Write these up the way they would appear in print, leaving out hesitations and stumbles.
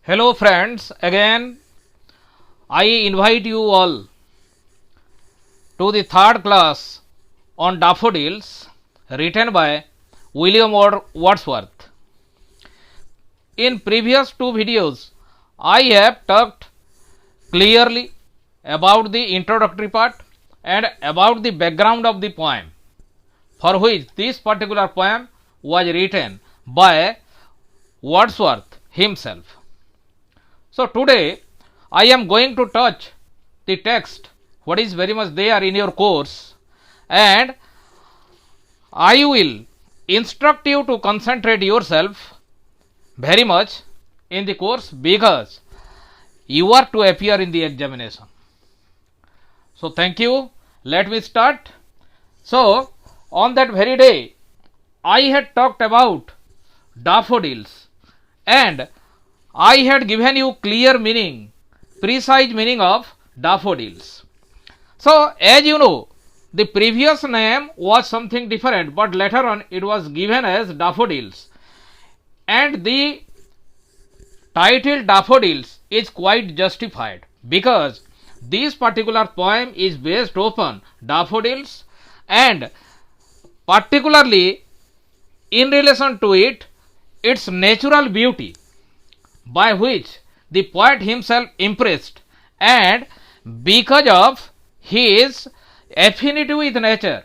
Hello friends, again I invite you all to the third class on daffodils written by William Wordsworth. In previous two videos, I have talked clearly about the introductory part and about the background of the poem, for which this particular poem was written by Wordsworth himself. So today I am going to touch the text what is very much there in your course, and I will instruct you to concentrate yourself very much in the course because you are to appear in the examination. So thank you. Let me start. So on that very day I had talked about daffodils and I had given you clear meaning, precise meaning of daffodils. So as you know, the previous name was something different, but later on it was given as daffodils, and the title daffodils is quite justified because this particular poem is based upon daffodils and particularly in relation to its natural beauty, by which the poet himself impressed, and because of his affinity with nature,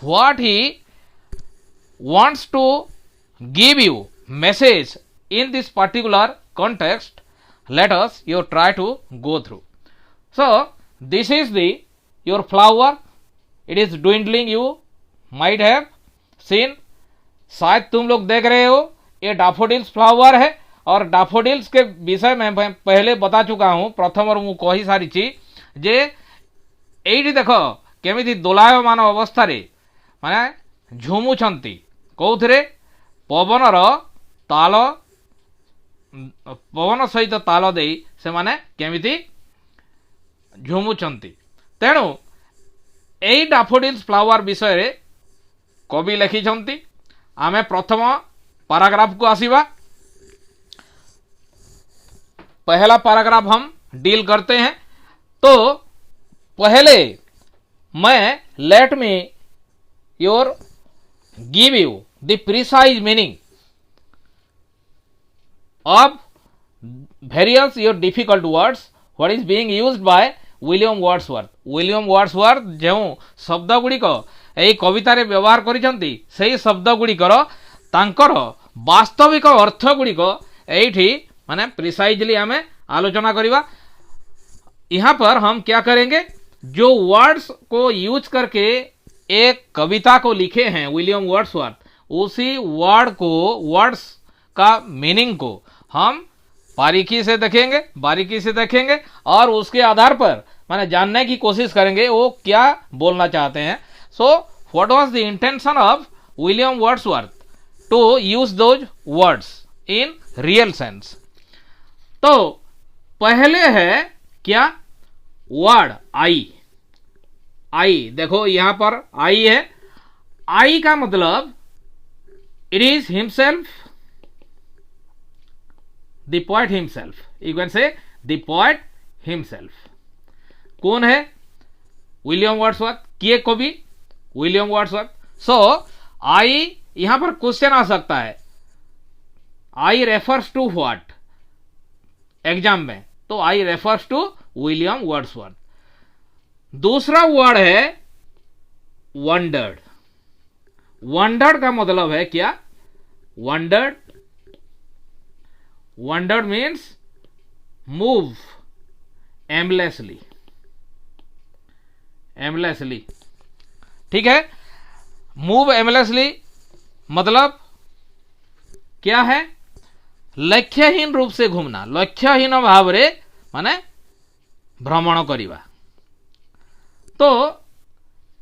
what he wants to give you message in this particular context, let us you try to go through. So this is the your flower, it is dwindling, you might have seen, शायद तुम लोग देख रहे हो ये daffodils flower है, और daffodils के विषय में मैं पहले बता चुका हूं, प्रथम और मु कही सारी जे एइटी देख केमिति दोलायमान अवस्था रे माने झुमुछंती कोउथरे पवनर ताल, पवन सहित ताल देई से माने केमिति झुमुछंती। तेणु एई डैफोडिल्स फ्लावर विषय रे कवि लिखिछंती। आमे प्रथम पैराग्राफ को आसीबा। पहला पैराग्राफ हम डील करते हैं। तो पहले मैं let me your give you the precise meaning of various your difficult words what is being used by William Wordsworth. William Wordsworth जो शब्द गुड़िक यही कवितार व्यवहार करिसेंती सेही शब्द गुड़िकर तांकर वास्तविक अर्थ गुड़िक एठी माने प्रिसाइजली हमें आलोचना करिबा। यहाँ पर हम क्या करेंगे, जो वर्ड्स को यूज करके एक कविता को लिखे हैं विलियम वर्ड्सवर्थ, उसी वर्ड को, वर्ड्स का मीनिंग को हम बारीकी से देखेंगे और उसके आधार पर माने जानने की कोशिश करेंगे वो क्या बोलना चाहते हैं। So what was the intention of William Wordsworth to use those words in real sense. तो पहले है क्या, वर्ड आई देखो यहां पर आई है। आई का मतलब it is himself, the poet himself, you can से द पोएट हिमसेल्फ। कौन है, विलियम वर्ड्सवर्थ, किए कवि विलियम वर्ड्सवर्थ। सो आई, यहां पर क्वेश्चन आ सकता है आई रेफर्स टू व्हाट एग्जाम में, तो आई रेफर्स टू विलियम वर्ड्सवर्थ। दूसरा वर्ड है वंडर्ड। वंडर्ड का मतलब है क्या, वंडर्ड मीन्स मूव एमलेसली, ठीक है। मूव एमलेसली मतलब क्या है, लक्ष्यहीन रूप से घूमना, लक्ष्यहीन भाव रे माने भ्रमण करिबा। तो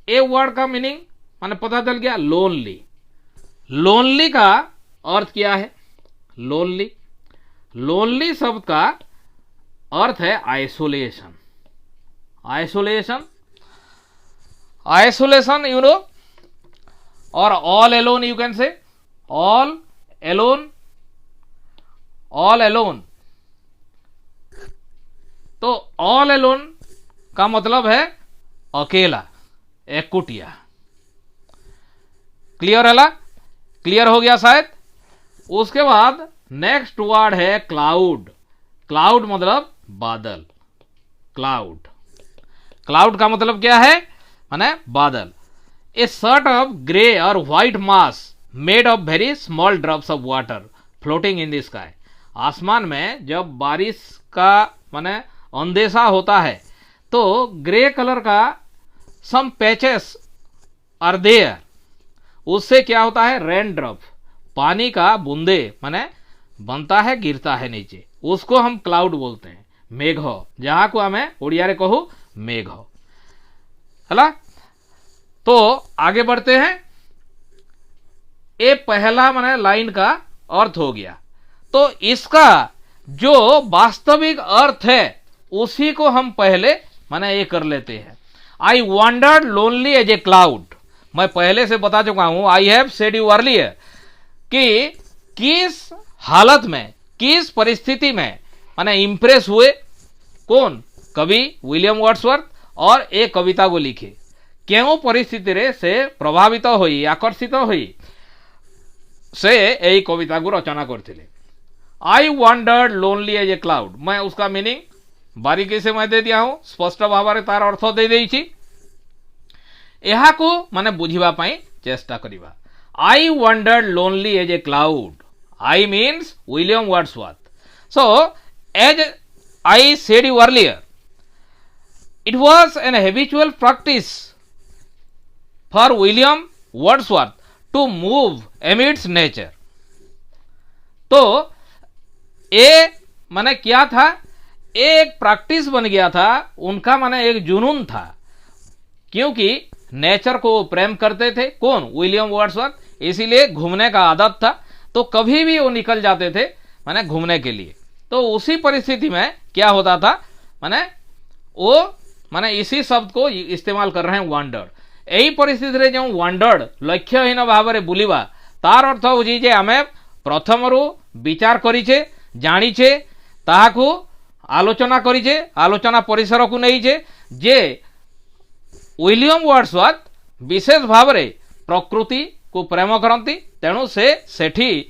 ए वर्ड का मीनिंग माने पता चल गया, लोनली। लोनली का अर्थ क्या है, लोनली शब्द का अर्थ है isolation. Isolation you know, or all alone, you can say all alone तो ऑल एलोन का मतलब है अकेला, एकुटिया। क्लियर है? क्लियर हो गया शायद। उसके बाद नेक्स्ट वर्ड है क्लाउड। क्लाउड मतलब बादल। क्लाउड, क्लाउड का मतलब क्या है? माने बादल। ए सर्ट ऑफ ग्रे और white mass made of very small drops of water floating in the sky. आसमान में जब बारिश का माने अंदेशा होता है तो ग्रे कलर का सम पैचेस आर देयर, उससे क्या होता है? रेन ड्रॉप, पानी का बूंदे माने बनता है, गिरता है नीचे, उसको हम क्लाउड बोलते हैं। मेघ, जहां को हमें उड़िया रे कहू मेघ। हला तो आगे बढ़ते हैं। ये पहला माने लाइन का अर्थ हो गया। तो इसका जो वास्तविक अर्थ है उसी को हम पहले माने ये कर लेते हैं। I wandered lonely as a cloud. मैं पहले से बता चुका हूं, I have said you earlier, कि किस हालत में, किस परिस्थिति में माने इंप्रेस हुए। कौन? कवि विलियम वर्ड्सवर्थ। और एक कविता को लिखे, क्यों परिस्थिति रे से प्रभावित होई, आकर्षित होई से यही कविता को रचना करते। I wandered lonely as a cloud, मैं उसका मीनिंग बारीकी से मैं दे दिया हूं, स्पष्ट भाव में तार अर्थ दे देइछि। एहा को माने बुझिबा पई चेष्टा करिबा। I wandered lonely as a cloud, I means William Wordsworth. So as I said you earlier, it was an habitual practice for William Wordsworth to move amidst nature. तो ये माने क्या था? एक प्रैक्टिस बन गया था उनका, माने एक जुनून था, क्योंकि नेचर को प्रेम करते थे। कौन? William Wordsworth. इसीलिए घूमने का आदत था, तो कभी भी वो निकल जाते थे माने घूमने के लिए। तो उसी परिस्थिति में क्या होता था? माने वो माने इसी शब्द को इस्तेमाल कर रहे हैं, वांडर्ड। यही परिस्थिति रे जो वांडर्ड लक्ष्यहीन भाव में बुलिबा, तार अर्थ होची जे आमे प्रथमरु विचार करिछे, जानिछे, ताहाकू आलोचना करिछे, आलोचना परिसर को नहींछे जे विलियम वर्ड्सवर्थ विशेष भाव में प्रकृति को प्रेम करती। तेणु से सेठी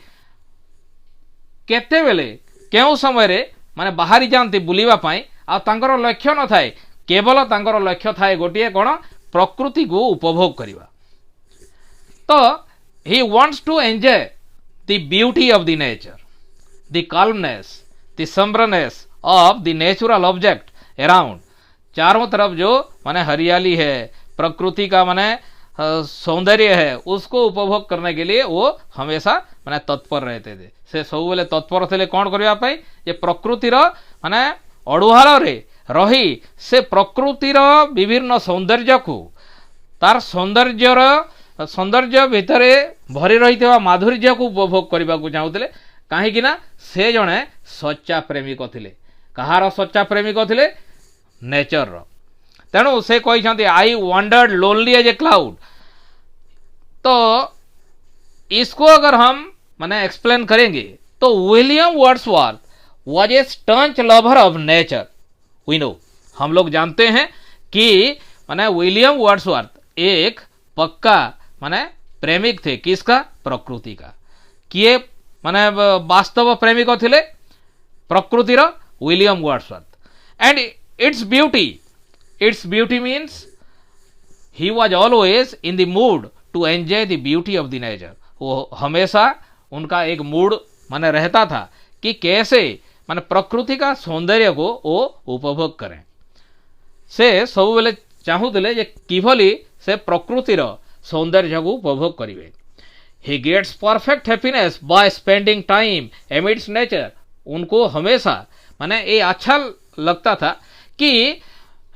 केतेबेले केउ समय रे माने बाहरी जानती बुलिबा पाई, आ तांकर लक्ष्य न थाए, केवल तांकर लक्ष्य थाए गोटिए कोन? प्रकृति को उपभोग करिबा। तो he wants to enjoy the beauty of the nature, the calmness, the sombreness of the natural object around. चारों तरफ जो माने हरियाली है, प्रकृति का माने सौंदर्य है, उसको उपभोग करने के लिए वो हमेशा माने तत्पर रहते थे। से सब बेले तत्पर थे कौन करबा पई? जे प्रकृतिर माने अड़ुहाल रे रही से प्रकृतिर विभिन्न सौंदर्य को, तार सौंदर्य भितरे भरी रही माधुर्य को उपभोग करने को चाहूले। कहीं से जड़े सच्चा प्रेमिक थिले। कहार सच्चा प्रेमिक थिले? नेचर। तेणु से कहते I wandered lonely as a cloud. तो इसको अगर हम माने एक्सप्लेन करेंगे तो William Wordsworth was a staunch lover of nature. We know, हम लोग जानते हैं कि माने विलियम वर्ड्सवर्थ एक पक्का माने प्रेमिक थे। किसका? प्रकृति का। किए माने वास्तव प्रेमिक थिले? प्रकृतिर William Wordsworth. And its beauty means he was always in the mood to enjoy the beauty of the nature। वो हमेशा उनका एक मूड माने रहता था कि कैसे माने प्रकृति का सौंदर्य को वो उपभोग करें। से सब बेले चाहूले जे किभली से प्रकृतिर सौंदर्य को उपभोग करेंगे। He gets perfect happiness by spending time amidst nature. उनको हमेशा माने ये अच्छा लगता था कि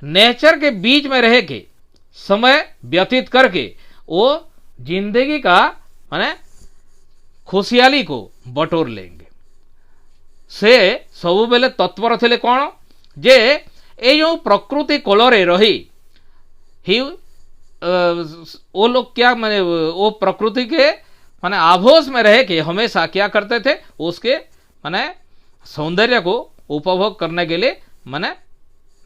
नेचर के बीच में रह के समय व्यतीत करके वो जिंदगी का माने खुशहाली को बटोर लेंगे। से सब बेले तत्पर थे कौन? जे ये जो प्रकृति कोलरे रही ही वो लोग क्या माने वो प्रकृति के माने आभोस में रह के हमेशा क्या करते थे? उसके माने सौंदर्य को उपभोग करने के लिए माने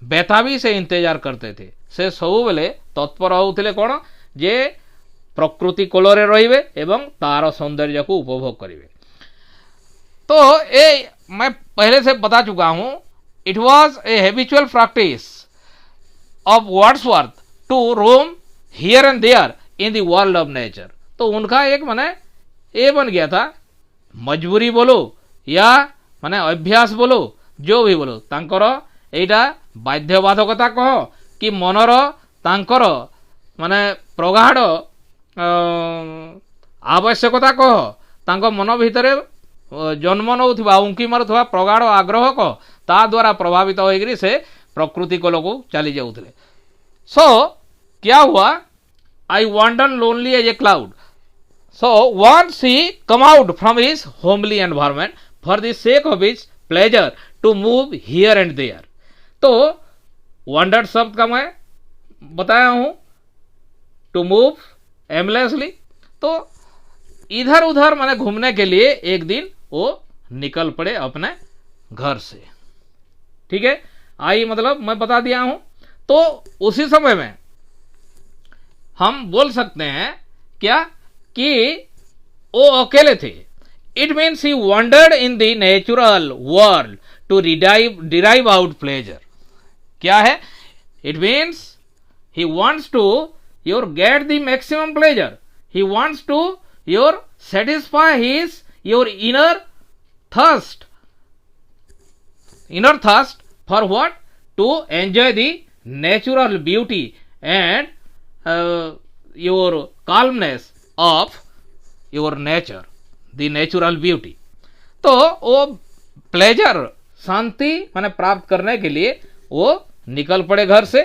बेताबी से इंतजार करते थे। से सब बेले तत्पर होउथिले कोन जे प्रकृति कोलरे रहिबे एवं तार सौंदर्य को उपभोग करिवे। तो ये मैं पहले से बता चुका हूं, it was a habitual practice of Wordsworth to roam here and there in the world of nature. तो उनका एक माने ये बन गया था, मजबूरी बोलो या माने अभ्यास बोलो, जो भी बोलो, तांकर एटा बाध्यबाधकता कह कि मनर तांकर माने प्रगाढ़ आवश्यकता कह, तांको मन भितरे जन्म नौथिबा उंकी मारुथबा प्रगाढ़ आग्रह कह, ता द्वारा प्रभावित होइकरी से प्रकृति को लोग चली जाउथले। सो क्या हुआ, I wander lonely as a cloud. So once he come out from his homely environment for the sake of his pleasure to move here and there। तो wandered शब्द का मैं बताया हूं, to move aimlessly। तो इधर उधर मैंने घूमने के लिए एक दिन वो निकल पड़े अपने घर से। ठीक है, आई मतलब मैं बता दिया हूं। तो उसी समय में हम बोल सकते हैं क्या कि वो अकेले थे। It means he wandered in the natural world to derive out pleasure. क्या है, it means he wants to your get the maximum pleasure, he wants to your satisfy his your inner thirst for what, to enjoy the natural beauty and your calmness of your nature, the natural beauty. तो वो pleasure, शांति माने प्राप्त करने के लिए वो निकल पड़े घर से।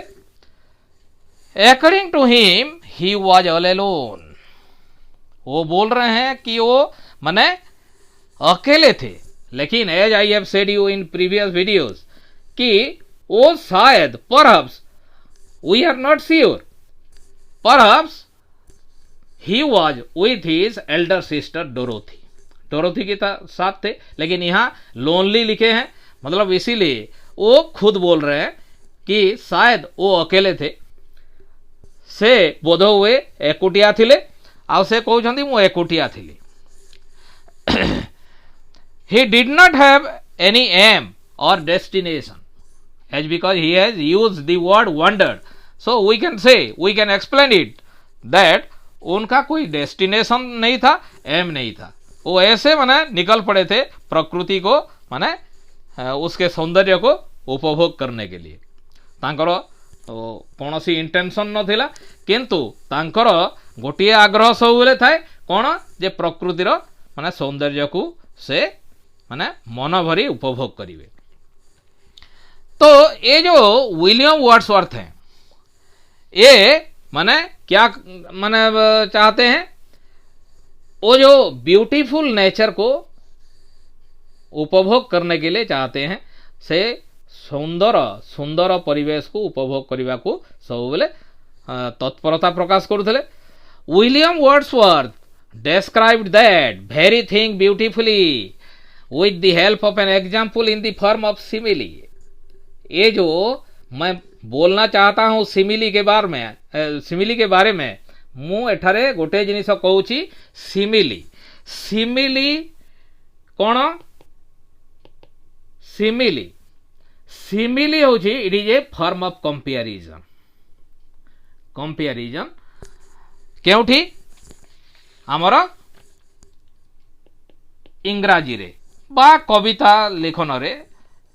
According to him he was all alone. वो बोल रहे हैं कि वो माने अकेले थे, लेकिन as I have said you in previous videos कि वो शायद perhaps, we are not sure, perhaps he was with his elder sister Dorothy। Dorothy के साथ थे, लेकिन यहाँ लोनली लिखे हैं, मतलब इसीलिए वो खुद बोल रहे हैं कि शायद वो अकेले थे। से बोध हुए एकुटिया थिले, आउ से कहउछंती मु एकुटिया थिली। he did not have any aim or destination, as because he has used the word wandered, so we can explain it that उनका कोई डेस्टिनेशन नहीं था, एम नहीं था, वो ऐसे माने निकल पड़े थे प्रकृति को माने उसके सौंदर्य को उपभोग करने के लिए। तांकर कौन सी इंटेंशन नथिला, किंतु तांकर गोटिए आग्रह सब बेले थाए कौन जे प्रकृतिर माने सौंदर्य को से माने मन भरी उपभोग करिवे। तो ये जो विलियम वर्ड्सवर्थ हैं, ये माने क्या माने चाहते हैं, वो जो ब्यूटीफुल नेचर को उपभोग करने के लिए चाहते हैं, से सुंदर परिवेश को उपभोग करने को सब बेले तत्परता प्रकाश करुले। William Wordsworth described that very thing beautifully with the help of an example in the form of simile। ये जो मैं बोलना चाहता हूँ सिमिली के बारे में मु एठारे गोटे जिनिस कहूची सिमिली। सिमिली कौन, सिमिली होची it is a form of comparison. केउठी आमर इंग्राजी रे बा कविता लेखन रे,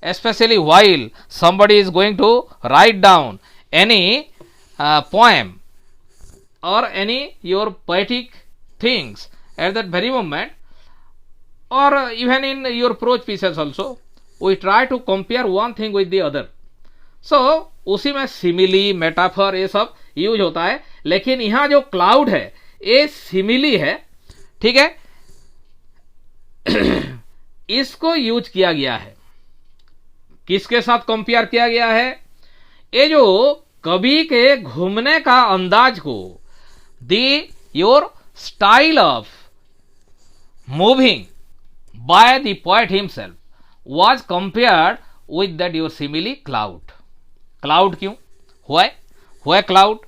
especially while somebody is going to write down any poem or any your poetic things at that very moment, or even in your prose pieces also, we try to compare one thing with the other। so उसी में simile, metaphor ये सब use होता है, लेकिन यहाँ जो cloud है ये सिमिली है। ठीक है, इसको यूज किया गया है, किसके साथ कंपेयर किया गया है, ये जो कवि के घूमने का अंदाज को, your style of moving by the poet himself was compared with that your simile cloud. Cloud क्यों, हुआ क्लाउड।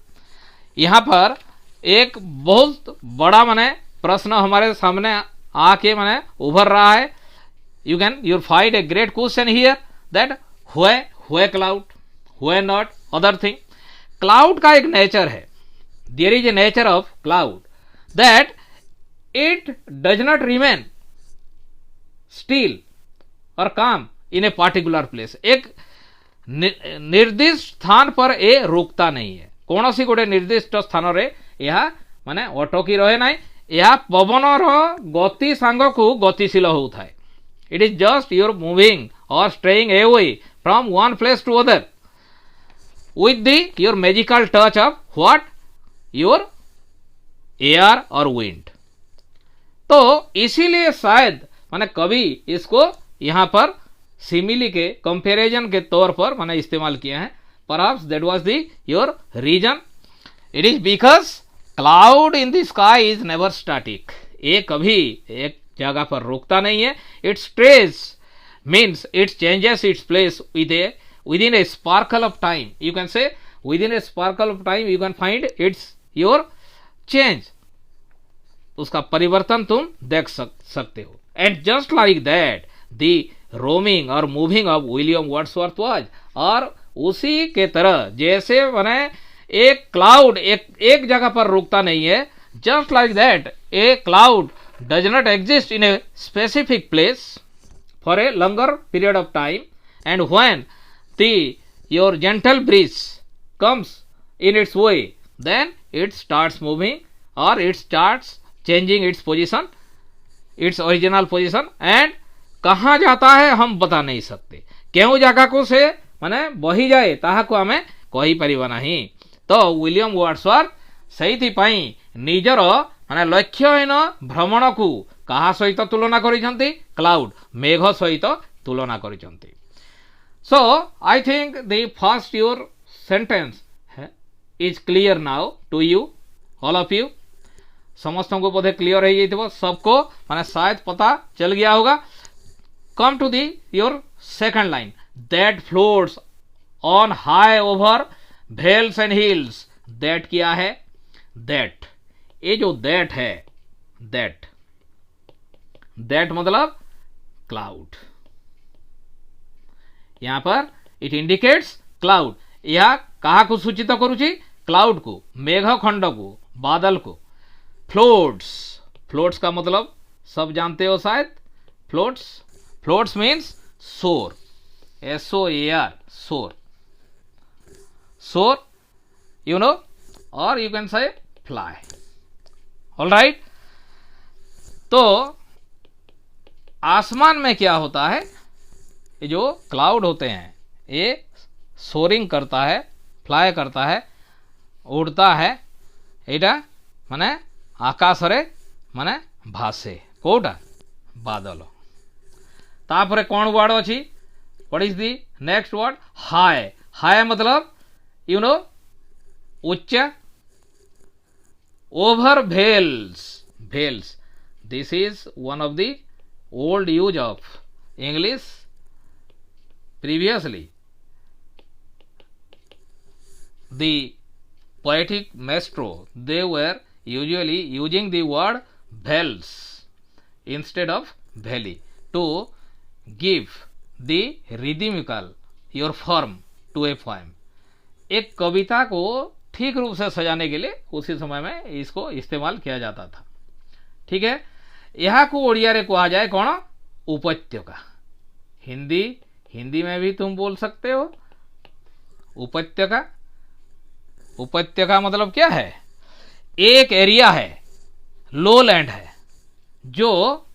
यहाँ पर एक बहुत बड़ा माने प्रश्न हमारे सामने आके माने उभर रहा है। you'll find a great question here that why cloud, why not other thing। Cloud का एक नेचर है, there is a nature of cloud that it does not remain still or calm in a particular place. एक निर्दिष्ट स्थान पर ए रुकता नहीं है, कौन सी गोटे निर्दिष्ट स्थान रे यह माने अटकी रहे ना, यह पवनर गति सांग को गतिशील होता है। It is just your moving or straying away from one place to another with the your magical touch of what, your air और wind। तो इसीलिए शायद माने कभी इसको यहाँ पर सिमिली के कंपैरिजन के तौर पर मैंने इस्तेमाल किया है। perhaps that was the your reason। it is because cloud in the sky is never static। ये कभी एक जगह पर रुकता नहीं है। it strays means it changes its place within a sparkle of time। you can say within a sparkle of time you can find its your change, उसका परिवर्तन तुम देख सकते हो। and just like that the roaming और moving of William Wordsworth was। और उसी के तरह जैसे माने एक क्लाउड एक जगह पर रुकता नहीं है, just like that a cloud does not exist in a specific place for a longer period of time, and when your gentle breeze comes in its way then it starts moving or it starts changing its position, its original position। and कहाँ जाता है हम बता नहीं सकते, क्यों जगह को से माने बही जाए ताहा को हमें कही परिबा नहीं। तो विलियम वर्ड्सवर्थ सही पाई निजर माने लक्ष्यहीन भ्रमण को कहा सहित तुलना करिसंती, क्लाउड मेघ सहित तुलना करिसंती। So I think the first your sentence is clear now to you, all of you। समस्तों को बोधे क्लियर है जाइए, सबको माने शायद पता चल गया होगा। Come to the your second line, that floats on high over vales and hills। that क्या है, that ये जो that है, that मतलब क्लाउड। यहाँ पर इट इंडिकेट्स क्लाउड, यह कहा को सूचित करुची, क्लाउड को, मेघ खंड को, बादल को। फ्लोट्स का मतलब सब जानते हो शायद, फ्लोट्स मीन्स सोर, SOAR, सोर यू नो, और यू कैन से फ्लाई। All right. तो आसमान में क्या होता है, ये जो क्लाउड होते हैं ये सोरिंग करता है, फ्लाई करता है, उड़ता है, एटा माने आकाश रे माने भासे कोटा बादल। तापरे कौन वर्ड अच्छी, what is the next word, high मतलब यू नो उच्च। Over vales, this is one of the old use of English. Previously, the poetic maestro, they were usually using the word vales instead of valley to give the rhythmical your form to a poem। एक कविता को ठीक रूप से सजाने के लिए उसी समय में इसको इस्तेमाल किया जाता था। ठीक है, यह को ओडिया रे कहा जाए कौन, उपत्यका। हिंदी में भी तुम बोल सकते हो उपत्यका मतलब क्या है, एक एरिया है, लो लैंड है, जो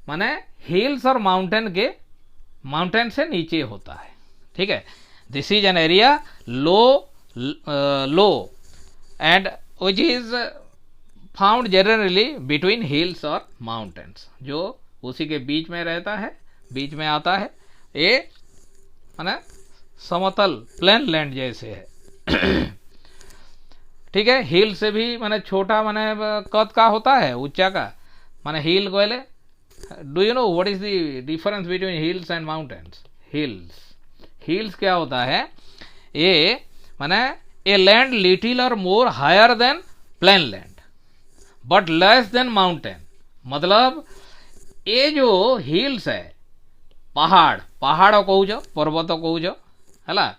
माने हिल्स और माउंटेन से नीचे होता है। ठीक है, this is an area low and which is found generally between hills और माउंटेन्स, जो उसी के बीच में रहता है, बीच में आता है। ये माने समतल प्लेन लैंड जैसे है। ठीक है, हिल से भी माने छोटा माने कद का होता है, ऊंचा का माने हिल गोले। Do you know what is the difference between hills and mountains? Hills क्या होता है, ए माने a land little or more higher than plain land but less than mountain, मतलब ये जो हिल्स है पहाड़, पहाड़ कहूछ पर्वत कहूछ है,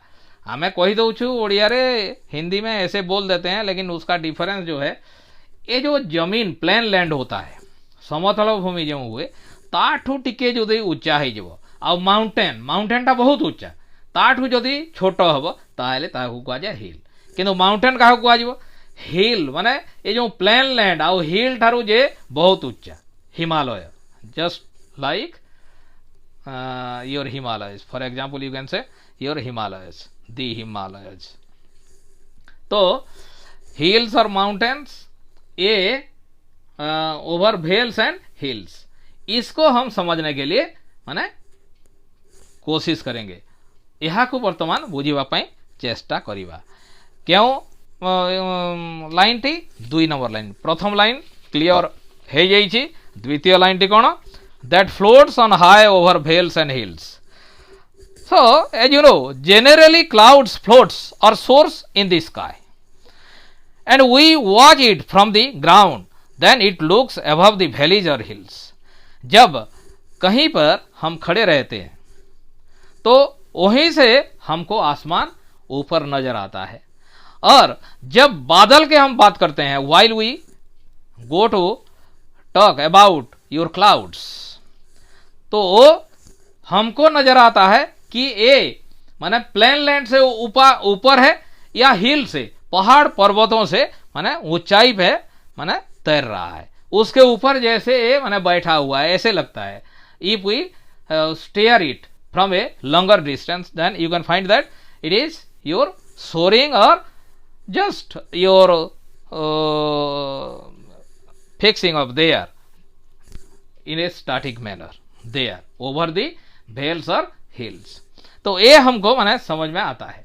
आमे कही दौचु ओडिया रे, हिंदी में ऐसे बोल देते हैं, लेकिन उसका डिफरेंस जो है, ये जो जमीन प्लेन लैंड होता है समतल भूमि जो हुए ताठू टिके जदि उच्चा हो आ माउंटेन, माउंटेन टा बहुत उच्चा ताठू जदि छोट हम ताहले ताकू कहुए हिल, किंतु माउंटेन क्या कहुए हिल, माने ये जो प्लेन लैंड आउ हिल ठारू जे बहुत उच्चा Himalaya, just like your Himalayas, for example you can से योर हिमालयस, दी हिमालयस। तो हिल्स और माउंटेन्स ये ओवर वेल्स एंड हिल्स, इसको हम समझने के लिए माने कोशिश करेंगे, यहाँ को वर्तमान बुझीबा चेष्टा करिबा। क्यों लाइन टी 2 नंबर लाइन, प्रथम लाइन क्लियर हो जाइए, द्वितीय लाइन टी कौन, that floats on high over vales and hills. So, as you know, generally clouds floats or soars in the sky, and we watch it from the ground, then it looks above the valleys or hills. जब कहीं पर हम खड़े रहते हैं तो वहीं से हमको आसमान ऊपर नजर आता है, और जब बादल के हम बात करते हैं, while we go to talk about your clouds, तो वो हमको नजर आता है कि ये माने प्लेन लैंड से ऊपर है या हिल से, पहाड़ पर्वतों से माने ऊंचाई पे माने तैर रहा है, उसके ऊपर जैसे ये माने बैठा हुआ है ऐसे लगता है। If we stare it from a longer distance, then you can find that it is your soaring or just your fixing of there in a static manner there over the vales और hills. तो ये हमको माने समझ में आता है।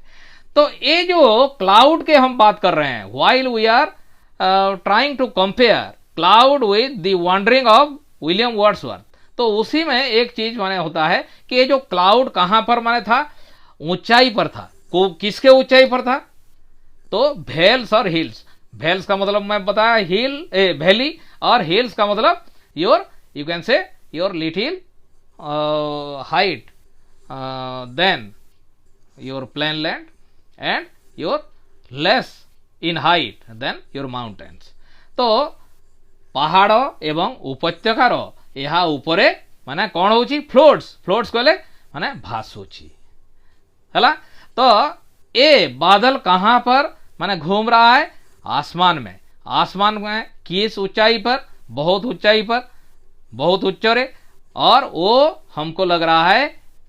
तो ये जो क्लाउड के हम बात कर रहे हैं, while we are trying to compare cloud with the wandering of William Wordsworth, तो उसी में एक चीज माने होता है कि ये जो क्लाउड कहां पर माने था, ऊंचाई पर था। किसके ऊंचाई पर था, तो वेल्स और हिल्स। वेल्स का मतलब मैं बताया हिल वैली, और हिल्स का मतलब योर यू कैन से your little height then your plain land and your less in height than your mountains। तो पहाड़ एवं उपत्यकार यहाँ ऊपरे माने कौन होची फ्लोट्स, फ्लोट्स कहले माने भासुची है। तो ये बादल कहाँ पर माने घूम रहा है, आसमान में, आसमान में किस ऊंचाई पर, बहुत ऊंचाई पर, बहुत उच्चरे, और वो हमको लग रहा है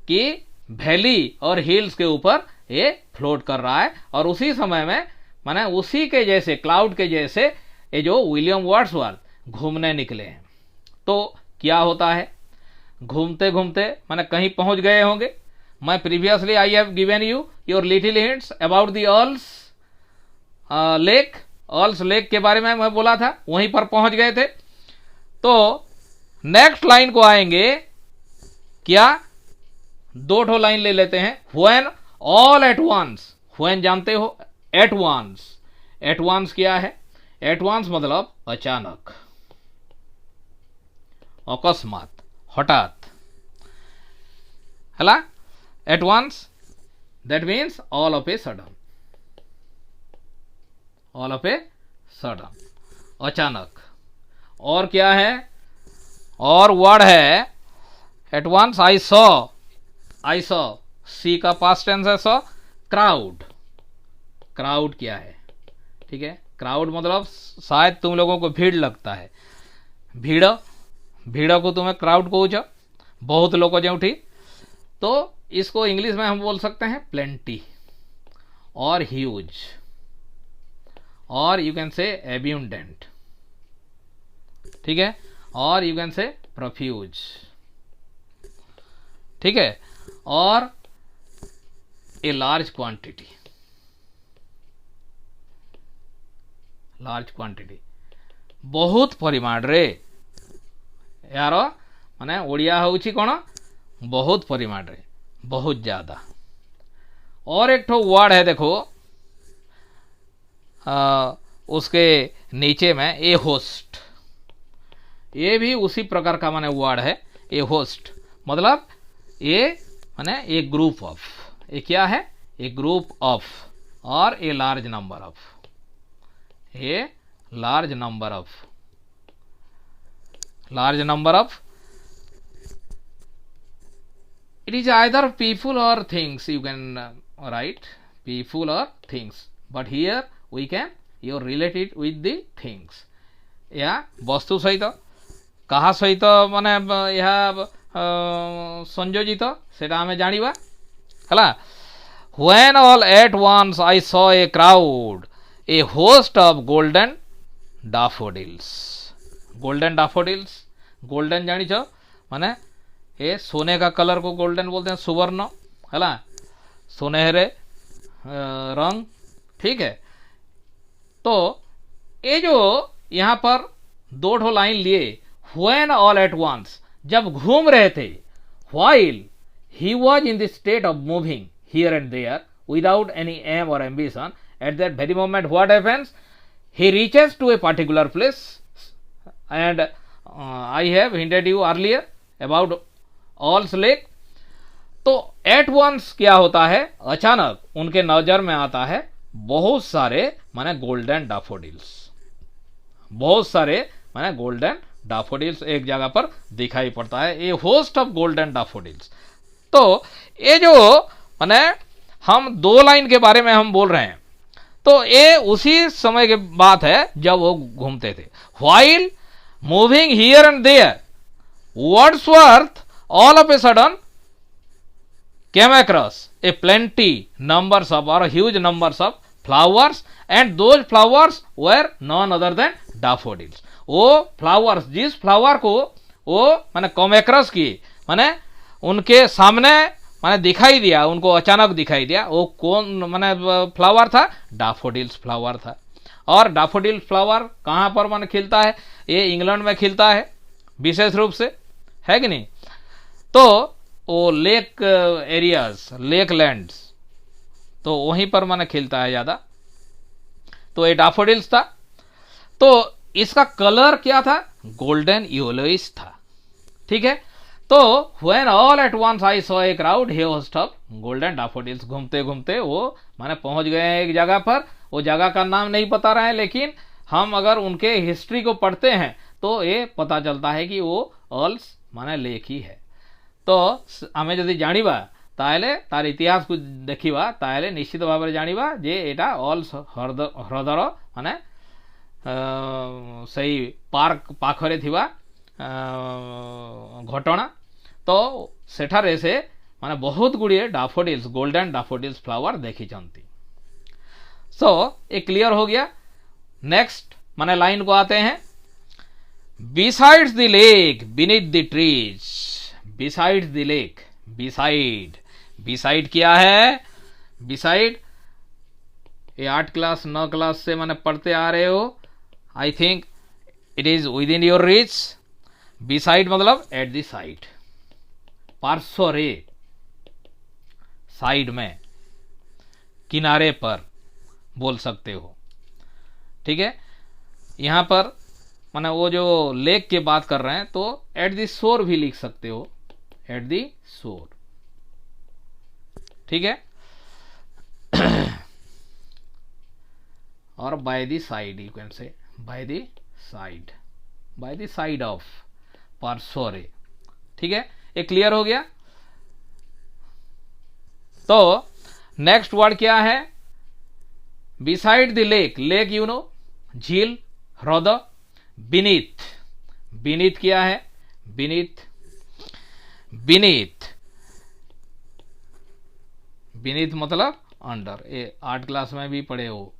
कि वैली और हिल्स के ऊपर ये फ्लोट कर रहा है। और उसी समय में माने उसी के जैसे क्लाउड के जैसे ये जो विलियम वर्ड्सवर्थ घूमने निकले हैं। तो क्या होता है, घूमते घूमते माने कहीं पहुंच गए होंगे। मैं previously I have given you your little hints about the earls lake, earls lake के बारे में मैं बोला था, वहीं पर पहुंच गए थे। तो नेक्स्ट लाइन को आएंगे, क्या 2 लाइन ले लेते हैं। When all at once, when जानते हो, एट वंस, एट वंस क्या है, एट वंस मतलब अचानक, अकस्मात, हठात है। At once that means all of a sudden, all of a sudden, अचानक। और क्या है, और वर्ड है at once I saw, I saw, see का पास्ट टेंस है सॉ। क्राउड, क्राउड क्या है, ठीक है, क्राउड मतलब शायद तुम लोगों को भीड़ लगता है, भीड़, भीड़ को तुम्हें क्राउड को उचा, बहुत लोग जो, तो इसको इंग्लिश में हम बोल सकते हैं प्लेंटी और ह्यूज, और यू कैन से एब्यूंडेंट, ठीक है, और यू कैन से प्रोफ्यूज, ठीक है, और a large quantity, large quantity, बहुत परिमाण रे, यार माने ओडिया होउची कोन, बहुत परिमाण रे, बहुत ज्यादा, और एक ठो वर्ड है देखो उसके नीचे में ए होस्ट, ये भी उसी प्रकार का माने वर्ड है। ए होस्ट मतलब ये माने ए ग्रुप ऑफ, ये क्या है, ए ग्रुप ऑफ और a large number of, a large number of, large number of, it is either people or things, you can write people or things, but here we can you relate it with the things, या वस्तु सहित कहा सहित माने यह संयोजित सेटा आमे जानिबा हला। when all at once I saw a crowd, a host of golden daffodils, golden daffodils, golden जानिछ माने ये सोने का कलर को गोल्डन बोलते हैं, सुवर्ण है ना, सुनहरे रंग, ठीक है। तो ये जो यहाँ पर दो ठो लाइन लिए, when all at once जब घूम रहे थे, while he was in the state of moving here and there without any aim or ambition, at that very moment what happens, he reaches to a particular place, and I have hinted you earlier about All's Lake। तो eight once क्या होता है, अचानक उनके नजर में आता है बहुत सारे माने गोल्डन डैफोडिल्स, बहुत सारे माने गोल्डन डैफोडिल्स एक जगह पर दिखाई पड़ता है, ए होस्ट ऑफ गोल्डन डैफोडिल्स। तो ये जो माने हम दो लाइन के बारे में हम बोल रहे हैं, तो ये उसी समय की बात है जब वो घूमते थे। while moving here and there, Wordsworth all of a sudden came across a plenty numbers of or huge numbers of flowers, and those flowers were none other than daffodils। वो फ्लावर्स, जिस फ्लावर को वो माने कम across किए, माने उनके सामने माने दिखाई दिया, उनको अचानक दिखाई दिया, वो कौन माने फ्लावर था, डैफोडिल्स फ्लावर था। और डैफोडिल फ्लावर कहाँ पर माने खिलता है, ये इंग्लैंड में खिलता है विशेष रूप से, है कि नहीं। तो वो लेक एरियाज, लेक लैंड्स, तो वहीं पर माने खिलता है ज़्यादा। तो ये डैफोडिल्स था, तो इसका कलर क्या था, गोल्डन येलोइश था, ठीक है। तो when all at once I saw a crowd, he host of golden daffodils, घूमते घूमते वो माने पहुंच गए हैं एक जगह पर, वो जगह का नाम नहीं बता रहे हैं, लेकिन हम अगर उनके हिस्ट्री को पढ़ते हैं तो ये पता चलता है कि वो ऑल्स माने लेक ही है। तो आमे जदि जानिबा ताहले तार इतिहास को देखिबा ताहले निश्चित भाव में जानिबा जे एटा ऑल्स ह्रदर माने सही पार्क पाखरे थिबा घटना। तो सेठारे से माने बहुत गुड़िए डैफोडिल्स, गोल्डन डैफोडिल्स फ्लावर देखी चंती। सो ये क्लियर हो गया। नेक्स्ट माने लाइन को आते हैं, besides the lake beneath the trees, besides the lake, beside, beside क्या है, बिसाइड ये 8 क्लास 9 क्लास से माने पढ़ते आ रहे हो, I think it is with in your reach. Beside मतलब एट द साइड, पार्श्व रे, साइड में, किनारे पर बोल सकते हो, ठीक है। यहां पर माने वो जो लेक की बात कर रहे हैं तो एट द शोर भी लिख सकते हो, एट द शोर, ठीक है। और by the side, you can से by the side, by the side of, पार्श्व रे, ठीक है। ये क्लियर हो गया। तो नेक्स्ट वर्ड क्या है, beside the lake, lake you know झील, ह्रद, बीनीथ, बीनीथ क्या है, बीनीथ, बीनीथ, बीनीथ मतलब अंडर, ये 8 क्लास में भी पढ़े हो,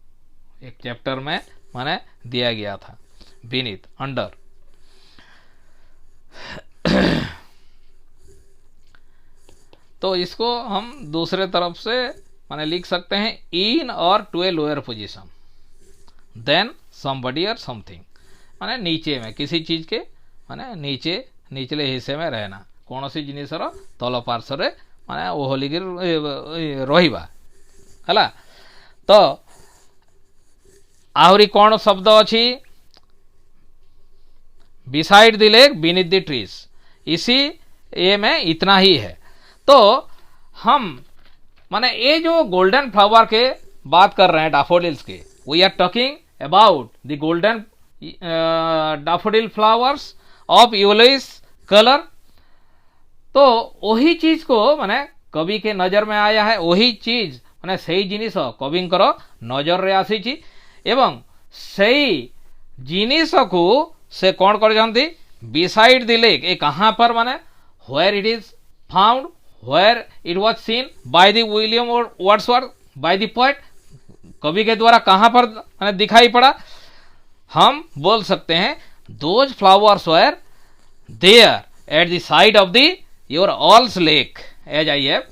एक चैप्टर में माने दिया गया था, बीनीथ, अंडर। तो इसको हम दूसरे तरफ से माने लिख सकते हैं, in or to a lower position than somebody or something, माने नीचे में, किसी चीज के माने नीचे, निचले हिस्से में रहना, कौन सी जिनिसर तल पार्श्व माने ओहलिकी रहिबा, है। तो आहरी कौन शब्द अच्छी beside the lake beneath the trees, इसी ये में इतना ही है। तो हम माने ये जो गोल्डन फ्लावर के बात कर रहे हैं डैफोडिल्स के, we are talking about the golden daffodil flowers of yellowish colour. तो वही चीज को माने कवि के नजर में आया है, वही चीज माने सही जिनिस कवि नजर रे आसी एवं सही जिनिस को से कौन कर बिसाइड द लेक, ये कहाँ पर माने where it is found, where it was scene by the William Wordsworth by the poet, कवि के द्वारा कहाँ पर माने दिखाई पड़ा। हम बोल सकते हैं those flowers were there at the side of the your all's lake as I have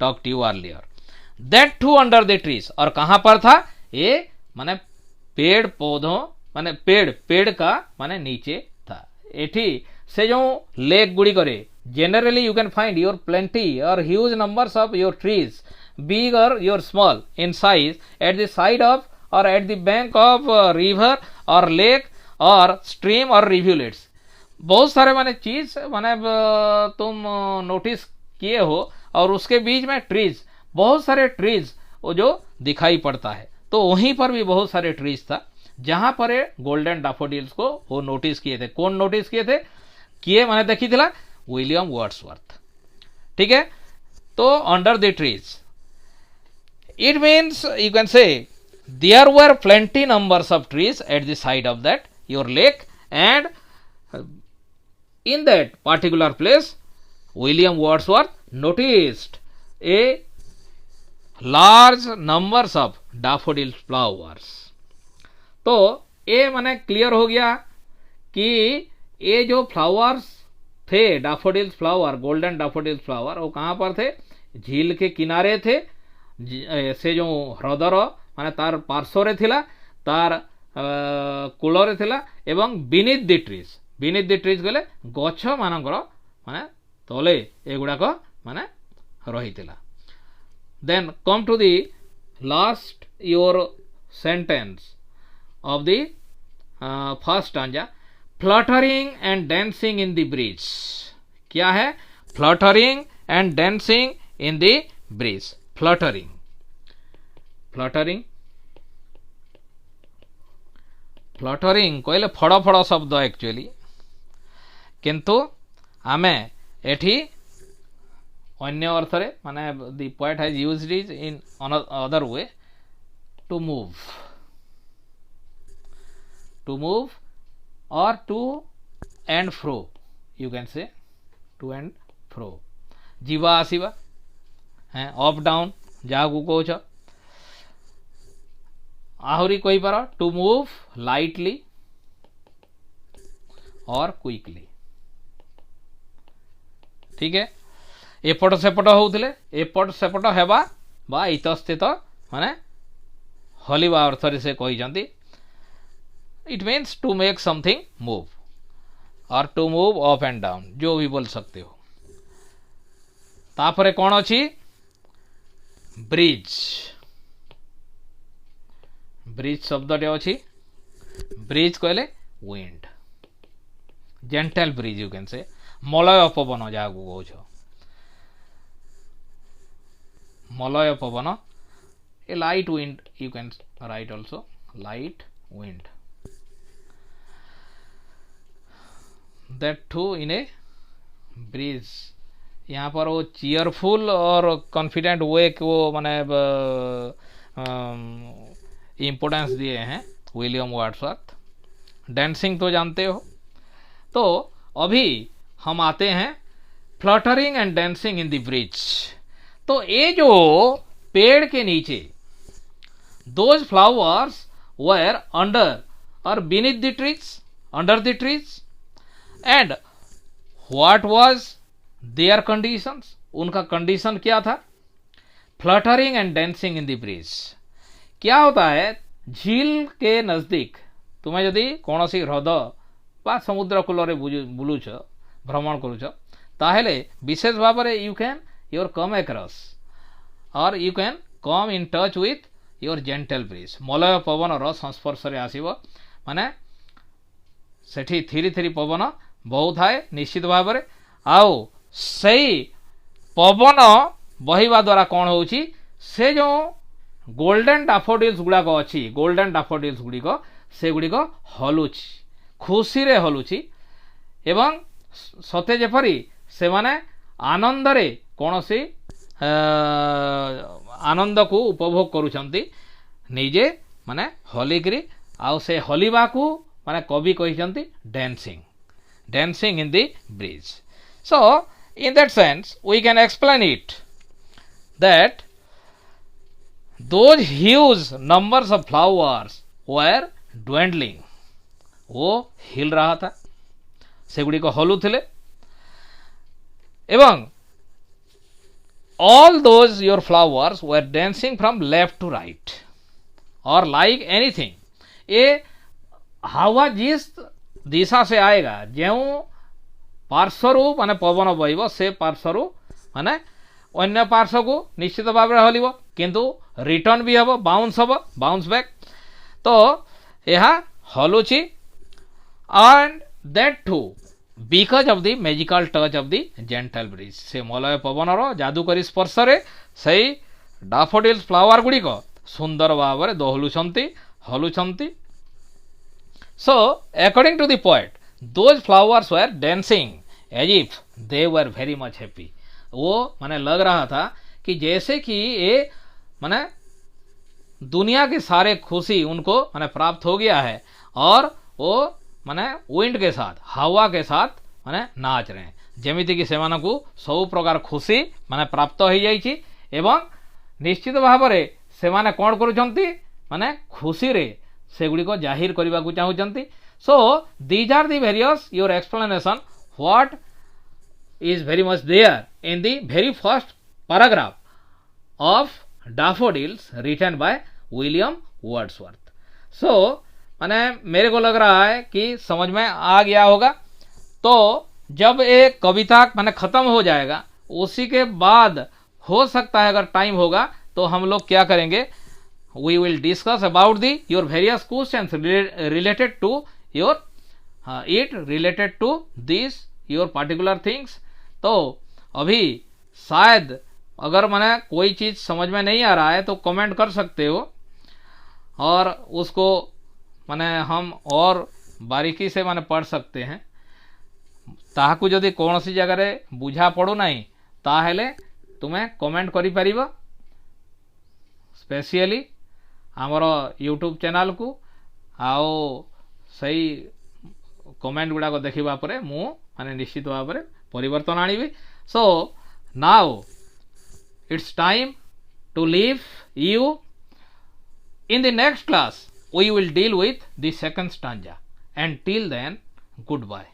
talked you earlier, that too under the trees. और कहाँ पर था ये माने पेड़ पौधों माने पेड़ का माने नीचे था। एठी से जो लेक गुड़ी करे generally you can find your plenty or huge numbers of your trees big or your small in size at the side of or at the bank of river or lake or stream or rivulets। बहुत सारे माने चीज माने तुम notice किए हो और उसके बीच में ट्रीज, बहुत सारे ट्रीज वो जो दिखाई पड़ता है। तो वहीं पर भी बहुत सारे ट्रीज था जहां पर गोल्डन डैफोडिल्स को वो नोटिस किए थे। कौन नोटिस किए थे? किए माने देखी थिला विलियम वर्ड्सवर्थ। ठीक है, तो under the trees it means you can say there were plenty numbers of trees at the side of that your lake, and in that particular place William Wordsworth noticed a large numbers of daffodil flowers। तो ये माने clear हो गया कि ये जो flowers थे daffodils flower, golden daffodils flower, वो कहाँ पर थे? झील के किनारे थे। से जो ह्रदर माने तार पार्श्वरे थिला, तार कूलरे थिला एवं beneath the trees, beneath the trees गले गछ मानकर माने तले एगुड़ाक माने रहिथिला। Then come to the last your sentence of the first stanza, fluttering and dancing in the breeze. क्या है? Fluttering and dancing in the breeze. Fluttering, fluttering, fluttering कहले फड़ फड़ शब्द एक्चुअली, किंतु आमे एठी अन्य अर्थ रे माने the poet has used it in other way, to move, to move or to and fro, you can say to and fro, जीवा आसीबा है, अप डाउन जहाँ को कौच। आहरी कही पार टू मूव लाइटली और क्विकली। ठीक है, एपट सेपट होउथिले, एपट सेपट हेबा बा इतस्थित माने हलिबा अर्थ रे से कहि जंती। It means to make something move or to move up and down, जो भी बोल सकते हो। तापरे कौन अच्छी? ब्रिज, ब्रिज शब्दटे अच्छी। ब्रिज कहले wind, gentle breeze you can say, मलय पवन जहाँ को कह, मलय पवन, a light wind you can write also, light wind, that too in a breeze. यहाँ पर वो चीयरफुल और कॉन्फिडेंट वे को माने इम्पोर्टेंस दिए हैं विलियम वर्ड्सवर्थ। डांसिंग तो जानते हो। तो अभी हम आते हैं fluttering and dancing in the breeze. तो ये जो पेड़ के नीचे those flowers were under or beneath the trees, under the trees, and what was their conditions, उनका कंडीशन क्या था? Fluttering and dancing in the breeze. क्या होता है? झील के नजदीक तुम्हें यदि कौन सी ह्रद बा समुद्र कूल बुलुच भ्रमण करुच, ताहेले विशेष भाव में you can your come across or you can come in touch with your gentle breeze मलय पवन संस्पर्श रे आसीबो माने सेठी थीरी थीरी पवन बहु थाए निश्चित भाव में आउ सही पवन बहिबा द्वारा कौन होउची से जो गोल्डन डाफोडिल्स गुड़ाक अच्छी गोल्डन डाफोडिल्स गुड़िक से गुड़िक हलुची खुशी रे हलुची एवं सते जेपरी से माने आनंद रे कौन सी आनंद को उपभोग करुछंती निजे माने हलिकरी आउ से हलिबा को माने कवि कहिसंती dancing in the breeze. So in that sense we can explain it that those huge numbers of flowers were dwindling. वो हिल रहा था सेगुड़ी को हलु थिले एवं all those your flowers were dancing from left to right or like anything. ये हवा जिस दिशा से आएगा जो पार्श्वरु माने पवन बहिब से पार्श्वरु माने अन्य पार्श्व को निश्चित भाव में हलिब किंतु रिटर्न भी हम बाउंस बैक तो यह हलुची and that too because of the magical touch of the gentle breeze से मलय पवन जादुकरी स्पर्श रे सही डाफोडिल्स फ्लावर गुड़िक सुंदर भाव में दोहलुचंती हलुचंती. So according to the poet those flowers were dancing as if they were very much happy. वो माने लग रहा था कि जैसे कि ये माने दुनिया के सारे खुशी उनको माने प्राप्त हो गया है और वो माने विंड के साथ हवा के साथ माने नाच रहे हैं जेमिति कि सेमान को सब प्रकार खुशी माने प्राप्त हो जाइछि एवं निश्चित भाव में से माने कौन करुछंती माने खुशी रे सेगुड़ी को जाहिर करने को चाहूँगी. So these are the various your explanation what is very much there in the very first paragraph of daffodils written by William Wordsworth. So माने मेरे को लग रहा है कि समझ में आ गया होगा. तो जब एक कविता माने खत्म हो जाएगा उसी के बाद हो सकता है अगर टाइम होगा तो हम लोग क्या करेंगे we will discuss about the your various questions related to your related to these your particular things. तो अभी शायद अगर मैंने कोई चीज़ समझ में नहीं आ रहा है तो कमेंट कर सकते हो और उसको मैंने हम और बारीकी से मैंने पढ़ सकते हैं. ताहाकू जदि कौन सी जगह बुझा पड़ू नहीं ताहेले तुम्हें कमेंट करि परिबो स्पेशली आमर यूट्यूब चैनल को आओ सही कमेंट गुड़ाक देखा पर मु माने निश्चित भाव में परिवर्तन आनिबी. So now it's time to leave you. In the next class we will deal with the second stanza and till then goodbye.